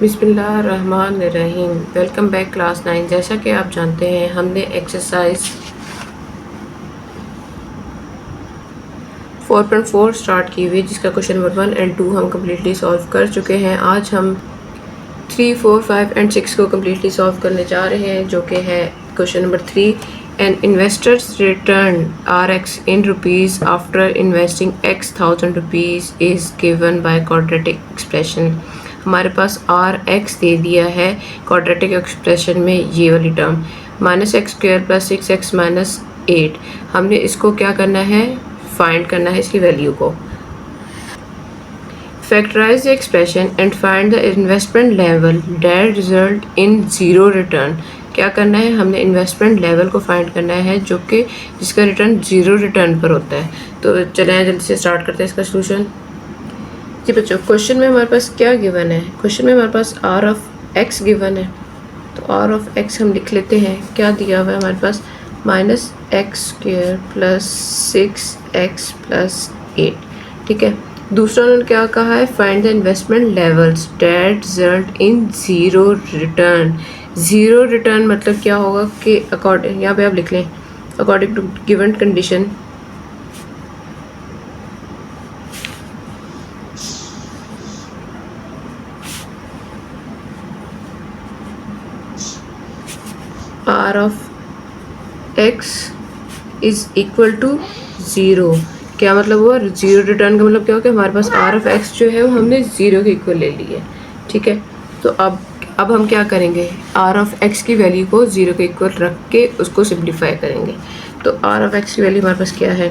बिस्मिल्लाहिर्रहमानिर्रहीम। Welcome back class 9। जैसा कि आप जानते हैं हमने एक्सरसाइज 4.4 स्टार्ट की हुई, जिसका क्वेश्चन नंबर 1 एंड 2 हम कम्प्लीटली सॉल्व कर चुके हैं। आज हम 3, 4, 5 एंड 6 को कम्प्लीटली सॉल्व करने जा रहे हैं, जो कि है question number 3। An investors return RX in rupees after investing X 1000 rupees is given by quadratic expression. हमारे पास RX दे दिया है क्वाड्रेटिक एक्सप्रेशन में, ये वाली टर्म -x² + 6x - 8। हमने इसको क्या करना है, फाइंड करना है इसकी वैल्यू को। Factorize the expression and find the investment level that result in zero return. क्या करना है, हमने इन्वेस्टमेंट लेवल को फाइंड करना है जो कि जिसका रिटर्न ज़ीरो रिटर्न पर होता है। तो चलें जल्दी से स्टार्ट करते हैं इसका सोल्यूशन। जी बच्चों, क्वेश्चन में हमारे पास क्या गिवन है? क्वेश्चन में हमारे पास R(x) गिवन है। तो R(x) हम लिख लेते हैं। क्या दिया हुआ है हमारे पास? -x² + 6x + 8। ठीक है। दूसरा उन्होंने क्या कहा है? Find the investment levels that result in zero return. Zero return मतलब क्या होगा कि अकॉर्डिंग, यहाँ पे आप लिख लें, according to given condition R(x) is equal to zero. क्या मतलब हुआ? ज़ीरो रिटर्न का मतलब क्या हो गया? हमारे पास R(x) जो है वो हमने ज़ीरो के इक्वल ले ली है। ठीक है। तो अब हम क्या करेंगे, R(x) की वैल्यू को ज़ीरो के इक्वल रख के उसको सिंप्लीफाई करेंगे। तो R(x) की वैल्यू हमारे पास क्या है?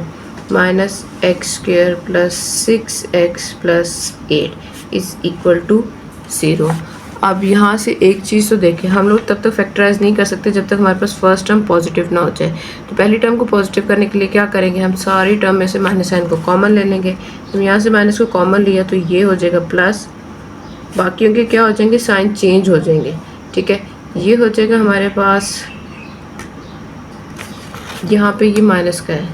-x² + 6x + 8 is equal to zero. अब यहाँ से एक चीज़ तो देखें, हम लोग तब तक फैक्टराइज नहीं कर सकते जब तक हमारे पास फर्स्ट टर्म पॉजिटिव ना हो जाए। तो पहली टर्म को पॉजिटिव करने के लिए क्या करेंगे, हम सारी टर्म में से माइनस साइन को कॉमन ले लेंगे। तो यहाँ से माइनस को कॉमन लिया तो ये हो जाएगा प्लस, बाकियों के क्या हो जाएंगे, साइन चेंज हो जाएंगे। ठीक है। ये हो जाएगा हमारे पास, यहाँ पे ये माइनस का है,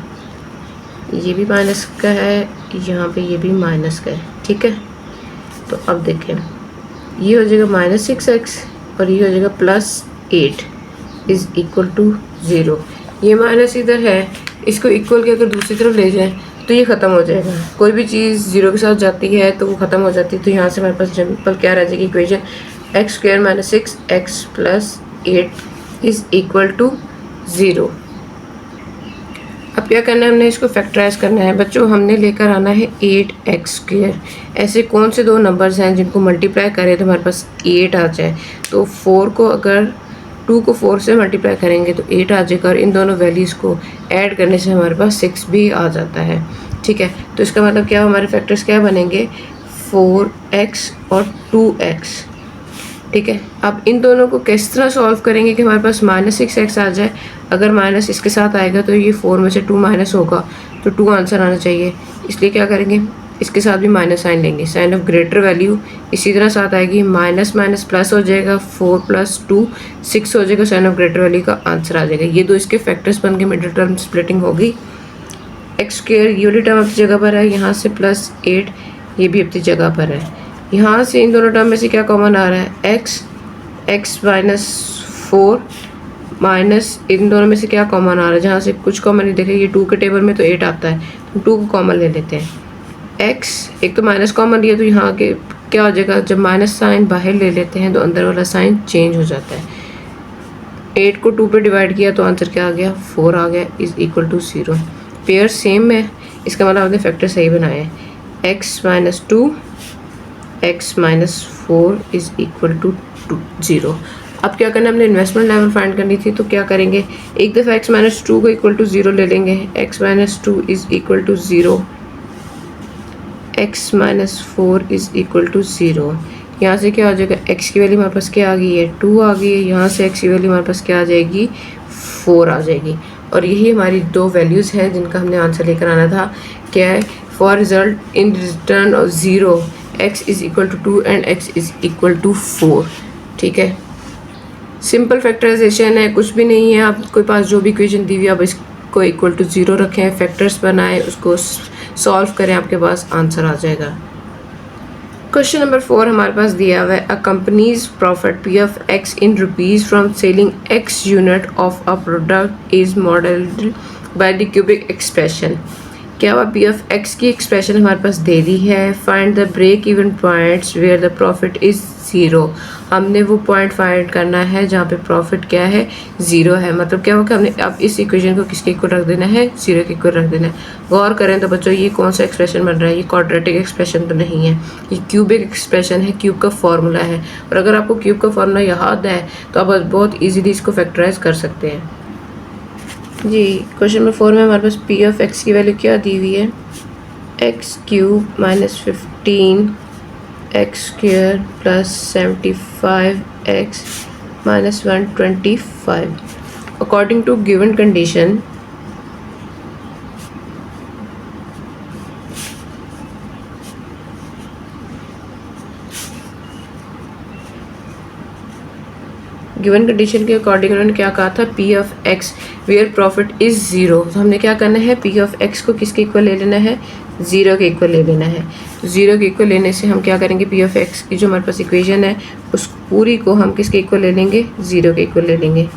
ये भी माइनस का है, यहाँ पे ये भी माइनस का है। ठीक है। तो अब देखें, ये हो जाएगा -6x और ये हो जाएगा +8 इज़ इक्वल टू ज़ीरो। ये माइनस इधर है, इसको इक्वल के अगर दूसरी तरफ ले जाएं तो ये ख़त्म हो जाएगा। कोई भी चीज़ ज़ीरो के साथ जाती है तो वो ख़त्म हो जाती है। तो यहाँ से हमारे पास सिंपल क्या रह जाएगी equation, x² - 6x + 8 is equal to zero. अब क्या करना है, हमने इसको फैक्टराइज करना है। बच्चों हमने लेकर आना है 8x²। ऐसे कौन से दो नंबर्स हैं जिनको मल्टीप्लाई करें तो हमारे पास 8 आ जाए? तो 4 को अगर 2 को 4 से मल्टीप्लाई करेंगे तो 8 आ जाएगा, और इन दोनों वैल्यूज़ को ऐड करने से हमारे पास 6 भी आ जाता है। ठीक है। तो इसका मतलब क्या, हमारे फैक्टर्स क्या बनेंगे, 4x और 2x। ठीक है। अब इन दोनों को किस तरह सॉल्व करेंगे कि हमारे पास -6x आ जाए? अगर माइनस इसके साथ आएगा तो ये 4 में से 2 माइनस होगा, तो 2 आंसर आना चाहिए। इसलिए क्या करेंगे, इसके साथ भी माइनस साइन लेंगे, साइन ऑफ ग्रेटर वैल्यू इसी तरह साथ आएगी, माइनस माइनस प्लस हो जाएगा, 4 + 2 6 हो जाएगा, साइन ऑफ ग्रेटर वैल्यू का आंसर आ जाएगा। ये दो इसके फैक्टर्स बन के मिडिल टर्म स्प्लिटिंग होगी। x² ये वाली टर्म अपनी जगह पर है, यहाँ से +8 ये भी अपनी जगह पर है। यहाँ से इन दोनों टर्म में से क्या कॉमन आ रहा है, x -4 माइनस इन दोनों में से क्या कॉमन आ रहा है, जहाँ से कुछ कॉमन नहीं देखे, ये 2 के टेबल में तो 8 आता है, तो 2 को कॉमन ले लेते हैं। x एक तो माइनस कॉमन लिया तो यहाँ आगे क्या हो जाएगा, जब माइनस साइन बाहर ले लेते हैं तो अंदर वाला साइन चेंज हो जाता है। 8 को 2 पे डिवाइड किया तो आंसर क्या आ गया, 4 आ गया, is equal to zero. Pair same है, इसका मतलब आपने फैक्टर सही बनाए हैं। x - 2 x - 4 is equal to 0। अब क्या करना है, हमने इन्वेस्टमेंट लेवल फाइंड करनी थी। तो क्या करेंगे, एक दफ़ा x - 2 को इक्वल टू 0 ले लेंगे, x - 2 is equal to 0, x - 4 is equal to 0। यहाँ से क्या हो जाएगा, x की वैल्यू हमारे पास क्या आ गई है, 2 आ गई है। यहाँ से x की वैल्यू हमारे पास क्या आ जाएगी, 4 आ जाएगी। और यही हमारी दो वैल्यूज़ हैं जिनका हमने आंसर लेकर आना था। क्या है, for result in return of 0 x is equal to 2 and x is equal to 4। ठीक है। सिंपल फैक्टराइजेशन है, कुछ भी नहीं है। आपके पास जो भी इक्वेशन दी हुई आप इसको इक्वल टू 0 रखें, फैक्टर्स बनाएं, उसको सॉल्व करें, आपके पास आंसर आ जाएगा। क्वेश्चन नंबर 4 हमारे पास दिया हुआ है a companies profit p of x in rupees from selling x unit of a product is modelled by the cubic expression. क्या हुआ, पी ऑफ एक्स की एक्सप्रेशन हमारे पास दे दी है। Find the break even points where the profit is zero. हमने वो पॉइंट फाइंड करना है जहाँ पे प्रॉफिट क्या है, ज़ीरो है। मतलब क्या होगा, हमने अब इस इक्वेशन को किसके इक्वल रख देना है, ज़ीरो के इक्वल रख देना है। गौर करें तो बच्चों ये कौन सा एक्सप्रेशन बन रहा है, ये क्वाड्रेटिक एक्सप्रेशन तो नहीं है, ये क्यूबिक एक्सप्रेशन है, क्यूब का फॉर्मूला है। और अगर आपको क्यूब का फॉर्मूला याद है तो आप बहुत ईजीली इसको फैक्टराइज कर सकते हैं जी। क्वेश्चन नंबर 4 में हमारे पास पी ऑफ एक्स की वैल्यू क्या दी हुई है, x cube minus 15 x square plus 75 x minus 125। According to given condition given condition के अकॉर्डिंग उन्होंने क्या कहा था, p of x where profit is zero. तो हमने क्या करना है, पी ऑफ एक्स को किसके इक्वल ले लेना है, ज़ीरो के इक्वल ले लेना है। तो ज़ीरो के इक्वल लेने से हम क्या करेंगे, पी ऑफ एक्स की जो हमारे पास इक्वेशन है उस पूरी को हम किसके इक्वल ले लेंगे, ज़ीरो के इक्वल ले लेंगे।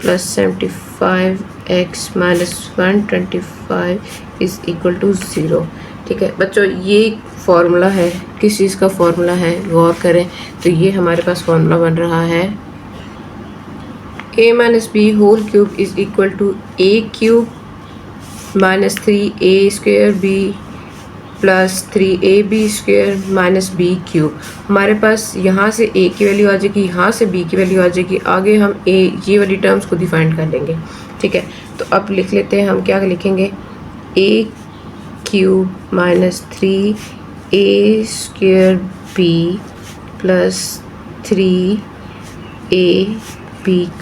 Plus 75 x minus 125 is equal to zero. ठीक है बच्चों, ये फॉर्मूला है, किस चीज़ का फॉर्मूला है, गौर करें तो ये हमारे पास फॉर्मूला बन रहा है a minus b whole cube is equal to a cube minus 3a square b plus 3ab square minus b cube. हमारे पास यहाँ से a की वैल्यू आ जाएगी, यहाँ से b की वैल्यू आ जाएगी, आगे हम a ये वाली टर्म्स को डिफाइन कर लेंगे। ठीक है, तो अब लिख लेते हैं, हम क्या लिखेंगे, a cube minus 3a square b plus 3ab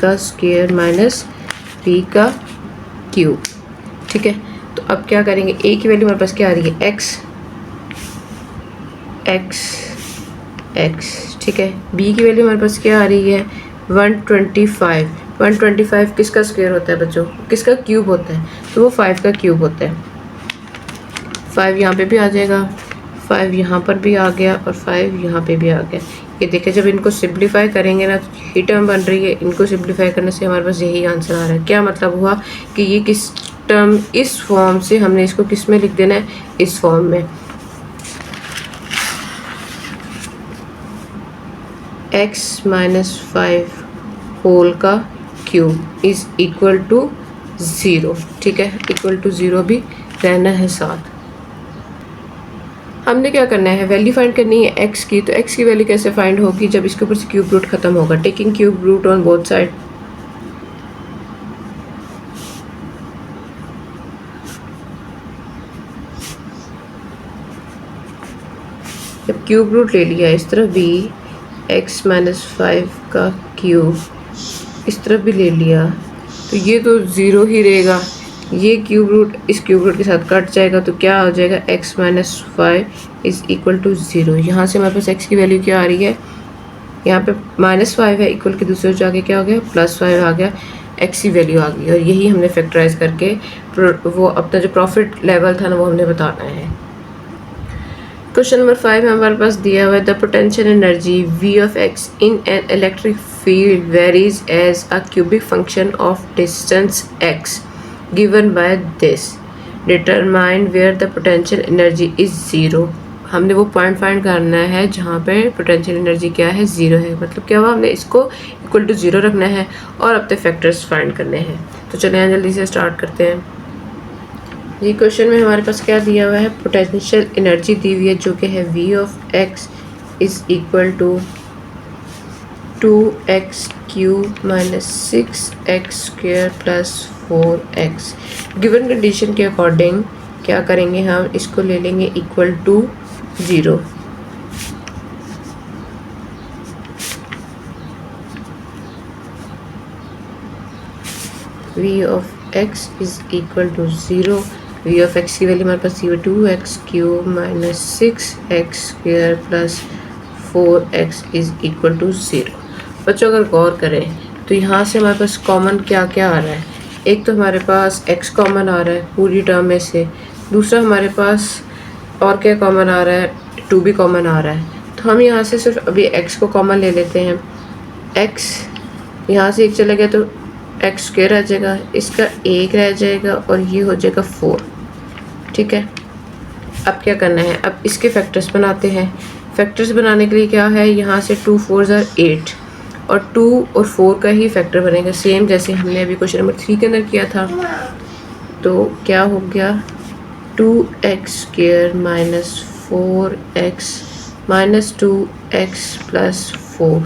का स्क्वेयर माइनस b का क्यूब। ठीक है, तो अब क्या करेंगे, a की वैल्यू हमारे पास क्या आ रही है, x x x। ठीक है, b की वैल्यू हमारे पास क्या आ रही है, 125। 125 किसका स्क्वायर होता है बच्चों, किसका क्यूब होता है, तो वो 5 का क्यूब होता है। 5 यहाँ पे भी आ जाएगा, 5 यहाँ पर भी आ गया और 5 यहाँ पे भी आ गया। ये देखिए, जब इनको सिंप्लीफाई करेंगे ना तो यही टर्म बन रही है, इनको सिंप्लीफाई करने से हमारे पास यही आंसर आ रहा है। क्या मतलब हुआ कि ये किस टर्म, इस फॉर्म से हमने इसको किस में लिख देना है, इस फॉर्म में, x माइनस 5 होल का क्यूब इज इक्वल टू 0। ठीक है, इक्वल टू 0 भी रहना है साथ। हमने क्या करना है, वैल्यू फाइंड करनी है x की। तो x की वैल्यू कैसे फाइंड होगी, जब इसके ऊपर से क्यूब रूट खत्म होगा, taking cube root on both side. जब क्यूब रूट ले लिया इस तरफ भी, x माइनस 5 का क्यूब इस तरफ भी ले लिया, तो ये तो 0 ही रहेगा। ये क्यूब रूट इस क्यूब रूट के साथ कट जाएगा, तो क्या हो जाएगा, x minus 5 is equal to 0। यहाँ से हमारे पास x की वैल्यू क्या आ रही है, यहाँ पे माइनस 5 है, इक्वल के दूसरे जाके क्या हो गया, प्लस 5 आ गया, x की वैल्यू आ गई। और यही हमने फैक्टराइज करके वो अपना जो प्रॉफिट लेवल था ना वो हमने बताना है। क्वेश्चन नंबर 5 में हमारे पास दिया हुआ है the potential energy V of x in an electric field varies as a cubic function of distance x given by this, determine where the potential energy is 0। हमने वो पॉइंट फाइंड करना है जहाँ पे पोटेंशियल एनर्जी क्या है, 0 है। मतलब क्या हुआ, हमने इसको इक्वल टू 0 रखना है और अपने फैक्टर्स फाइंड करने हैं। तो चलिए जल्दी से स्टार्ट करते हैं। ये क्वेश्चन में हमारे पास क्या दिया हुआ है, पोटेंशियल एनर्जी दी हुई है जो कि है V of x is equal to 2x cube minus 6x square plus 4x। Given condition के अकॉर्डिंग क्या करेंगे, हम इसको ले लेंगे equal to 0। V of x is equal to 0। V of x की वैल्यू हमारे पास 2x cube minus 6x square plus 4x is equal to 0। बच्चों अगर गौर करें तो यहाँ से हमारे पास कॉमन क्या क्या आ रहा है, एक तो हमारे पास x कॉमन आ रहा है पूरी टर्म में से, दूसरा हमारे पास और क्या कॉमन आ रहा है, 2 भी कॉमन आ रहा है, तो हम यहाँ से सिर्फ अभी x को कॉमन ले लेते हैं। x यहाँ से 1 चला गया तो एक्स स्क्वायर रह जाएगा, इसका 1 रह जाएगा और ये हो जाएगा 4। ठीक है, अब क्या करना है, अब इसके फैक्टर्स बनाते हैं। फैक्टर्स बनाने के लिए क्या है, यहाँ से 2 4 8 और 2 और 4 का ही फैक्टर बनेगा, सेम जैसे हमने अभी क्वेश्चन नंबर 3 के अंदर किया था। तो क्या हो गया, 2x square minus 4x minus 2x plus 4।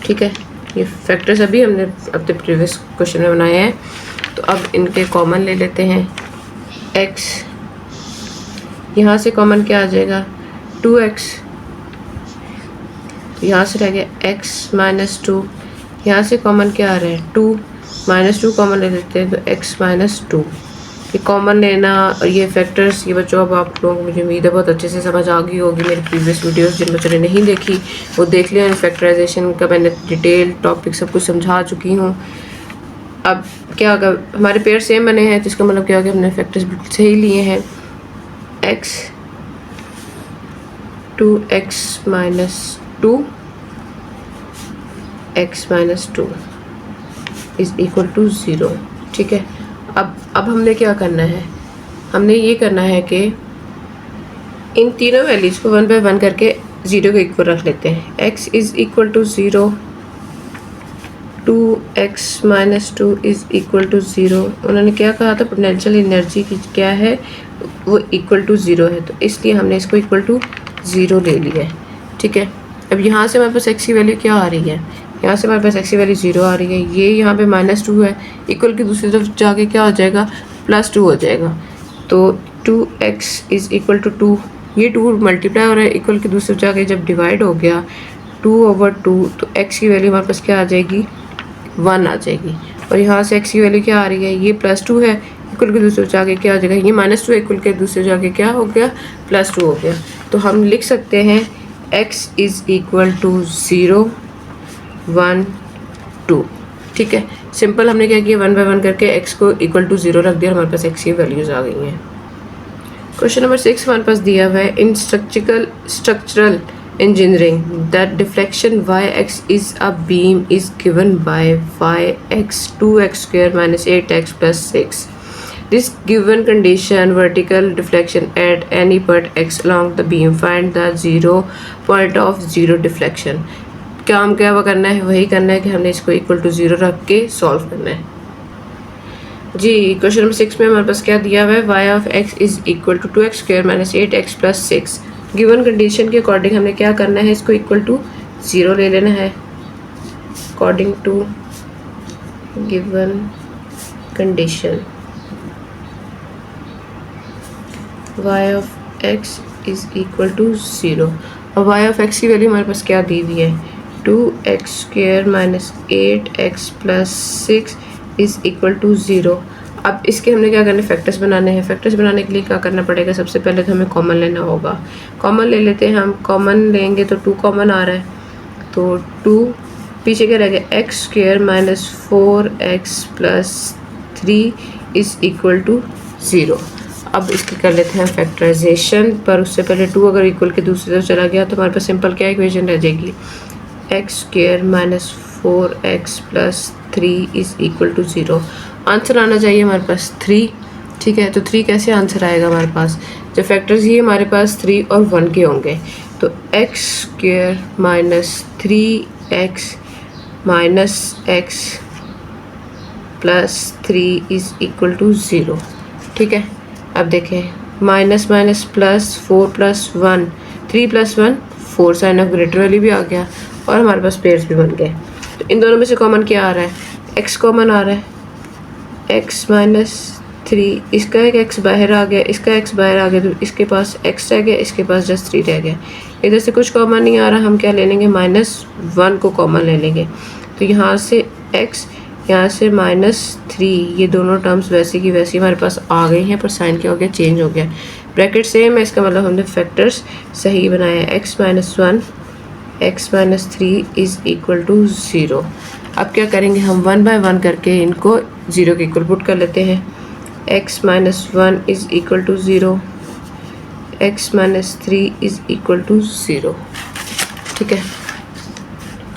ठीक है, ये फैक्टर्स अभी हमने अपने प्रीवियस क्वेश्चन में बनाए हैं। तो अब इनके कॉमन ले लेते हैं। x यहाँ से कॉमन क्या आ जाएगा, 2x, तो यहाँ से रह गया x माइनस 2। यहाँ से कॉमन क्या आ रहा है, 2 माइनस 2 कॉमन ले लेते हैं, तो x माइनस 2। ये कॉमन लेना और ये फैक्टर्स, ये बच्चों अब आप लोगों को मुझे उम्मीद है बहुत अच्छे से समझ आ गई होगी। मेरी प्रीवियस वीडियोस जिन बच्चों ने नहीं देखी वो देख लिया, फैक्टराइजेशन का मैंने डिटेल टॉपिक सब कुछ समझा चुकी हूँ। अब क्या होगा, हमारे पेयर सेम बने हैं तो इसका मतलब क्या होगा, हमने फैक्टर्स बिल्कुल सही लिए हैं। x 2x minus 2 x minus 2 is equal to 0। ठीक है, अब हमने क्या करना है, हमने ये करना है कि इन तीनों वैल्यूज़ को 1 बाय 1 करके 0 के इक्वल रख लेते हैं। x is equal to 0, 2x minus 2 is equal to 0। उन्होंने क्या कहा था, पोटेंशियल एनर्जी की क्या है, वो इक्वल टू 0 है, तो इसलिए हमने इसको इक्वल टू 0 ले लिया है। ठीक है, अब यहाँ से हमारे पास x की वैल्यू क्या आ रही है, यहाँ से हमारे पास x की वैल्यू 0 आ रही है, ये यहाँ पे -2 है, इक्वल की दूसरी तरफ जाके क्या हो जाएगा, +2 हो जाएगा। तो 2x इज़ इक्वल टू 2, ये 2 मल्टीप्लाई हो रहा है, इक्वल की दूसरी तरफ जाके जब डिवाइड हो गया 2/2, तो x की वैल्यू हमारे पास क्या आ जाएगी, 1 आ जाएगी। और यहाँ से x की वैल्यू क्या आ रही है, ये +2 है, इक्वल के दूसरे जाके क्या हो जाएगा, ये -2 है, इक्वल के दूसरे जाके क्या हो गया, +2 हो गया। तो हम लिख सकते हैं x इज़ इक्वल टू 0 1 2। ठीक है, सिंपल हमने क्या किया, 1 बाय 1 करके x को इक्वल टू 0 रख दिया, हमारे पास x की वैल्यूज़ आ गई हैं। क्वेश्चन नंबर 6 हमारे पास दिया हुआ है, इन structural engineering that deflection yx is a beam is given by yx 2x square minus 8x plus 6. This given condition vertical deflection at any point x along the beam, find the 0 point of 0 deflection. काम क्या वो करना है, वही करना है कि हमने इसको इक्वल टू 0 रख के सॉल्व करना है जी। क्वेश्चन नंबर 6 में हमारे पास क्या दिया हुआ है, y of x is equal to 2x square minus 8x plus 6। Given condition के अकॉर्डिंग हमने क्या करना है, इसको इक्वल टू 0 ले लेना है। According to given condition y of x is equal to 0 और y ऑफ x की वैल्यू हमारे पास क्या दी हुई है, 2x square minus 8x plus 6 is equal to 0। अब इसके हमने क्या करना है, फैक्टर्स बनाने हैं। फैक्टर्स बनाने के लिए क्या करना पड़ेगा, सबसे पहले तो हमें कॉमन लेना होगा। कॉमन ले लेते हैं हम, कॉमन लेंगे तो 2 कॉमन आ रहा है, तो 2 पीछे क्या रह गया, x square minus 4x plus 3 is equal to 0। अब इसकी कर लेते हैं फैक्टराइजेशन, पर उससे पहले 2 अगर इक्वल के दूसरी तरफ चला गया तो हमारे पास सिंपल क्या इक्वेशन रह जाएगी, x square minus 4x plus 3 is equal to 0। Answer आना चाहिए हमारे पास 3। ठीक है, तो 3 कैसे आंसर आएगा हमारे पास, जब फैक्टर्स ये हमारे पास 3 और 1 के होंगे, तो x square minus 3x minus x plus 3 is equal to 0। ठीक है, अब देखें, minus minus plus 4 plus 1 3 plus 1 4, sign of greater value भी आ गया और हमारे पास पेयर्स भी बन गए। तो इन दोनों में से कॉमन क्या आ रहा है, x कॉमन आ रहा है, x माइनस 3, इसका एक x बाहर आ गया, इसका x बाहर आ गया, तो इसके पास x रह गया, इसके पास जस्ट 3 रह गया। इधर से कुछ कॉमन नहीं आ रहा, हम क्या ले लेंगे, -1 को कॉमन ले लेंगे। तो यहाँ से x, यहाँ से -3, ये दोनों टर्म्स वैसे की वैसी हमारे पास आ गई हैं, पर साइन क्या हो गया, चेंज हो गया। ब्रैकेट सेम है, इसका मतलब हमने फैक्टर्स सही बनाया है। x minus 1 x minus 3 is equal to 0। अब क्या करेंगे, हम 1 बाय 1 करके इनको 0 के इक्वल पुट कर लेते हैं। x minus 1 is equal to 0, x minus 3 is equal to 0। ठीक है,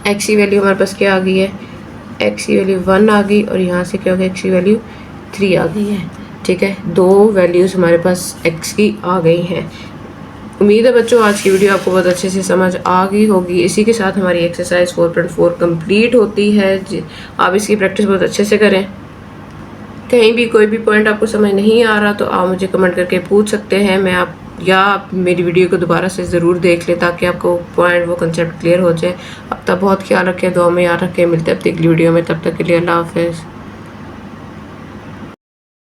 x की वैल्यू हमारे पास क्या आ गई है, x की वैल्यू 1 आ गई और यहाँ से क्या हो गया, x की वैल्यू 3 आ गई है। ठीक है, 2 वैल्यूज़ हमारे पास x की आ गई हैं। उम्मीद है बच्चों आज की वीडियो आपको बहुत अच्छे से समझ आ गई होगी। इसी के साथ हमारी एक्सरसाइज 4.4 कंप्लीट होती है। आप इसकी प्रैक्टिस बहुत अच्छे से करें। कहीं भी कोई भी पॉइंट आपको समझ नहीं आ रहा तो आप मुझे कमेंट करके पूछ सकते हैं। आप मेरी वीडियो को दोबारा से ज़रूर देख लें ताकि आपको पॉइंट वो कंसेप्ट क्लियर हो जाए। अब तक बहुत ख्याल रखें, दुआ में याद रखें। मिलते हैं अब तक अगली वीडियो में, तब तक के लिए अल्लाह हाफ़िज़।